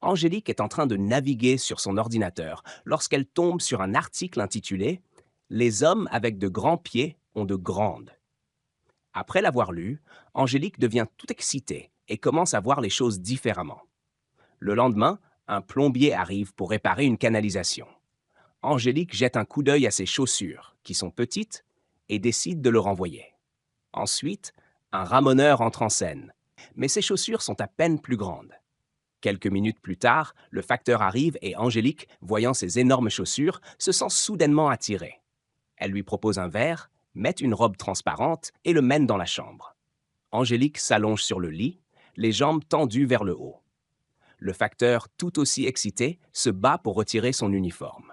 Angélique est en train de naviguer sur son ordinateur lorsqu'elle tombe sur un article intitulé Les hommes avec de grands pieds ont de grandes. Après l'avoir lu, Angélique devient tout excitée et commence à voir les choses différemment. Le lendemain, un plombier arrive pour réparer une canalisation. Angélique jette un coup d'œil à ses chaussures, qui sont petites, et décide de le renvoyer. Ensuite, un ramoneur entre en scène, mais ses chaussures sont à peine plus grandes. Quelques minutes plus tard, le facteur arrive et Angélique, voyant ses énormes chaussures, se sent soudainement attirée. Elle lui propose un verre, met une robe transparente et le mène dans la chambre. Angélique s'allonge sur le lit, les jambes tendues vers le haut. Le facteur, tout aussi excité, se bat pour retirer son uniforme.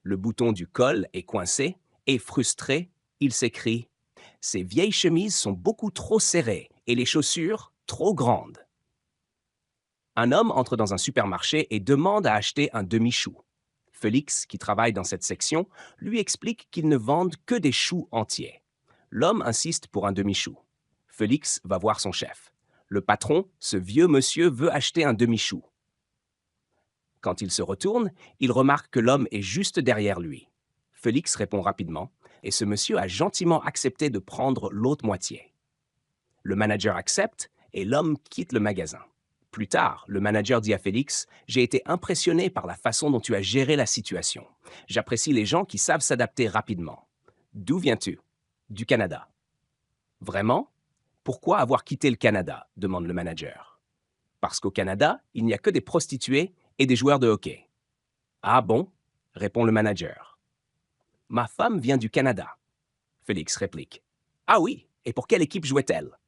Le bouton du col est coincé et, frustré, il s'écrie « Ces vieilles chemises sont beaucoup trop serrées et les chaussures trop grandes ». Un homme entre dans un supermarché et demande à acheter un demi-chou. Félix, qui travaille dans cette section, lui explique qu'ils ne vendent que des choux entiers. L'homme insiste pour un demi-chou. Félix va voir son chef. Le patron, ce vieux monsieur, veut acheter un demi-chou. Quand il se retourne, il remarque que l'homme est juste derrière lui. Félix répond rapidement, et ce monsieur a gentiment accepté de prendre l'autre moitié. Le manager accepte, et l'homme quitte le magasin. Plus tard, le manager dit à Félix, j'ai été impressionné par la façon dont tu as géré la situation. J'apprécie les gens qui savent s'adapter rapidement. D'où viens-tu? Du Canada. Vraiment? Pourquoi avoir quitté le Canada? Demande le manager. Parce qu'au Canada, il n'y a que des prostituées et des joueurs de hockey. Ah bon? Répond le manager. Ma femme vient du Canada. Félix réplique. Ah oui, et pour quelle équipe jouait-elle?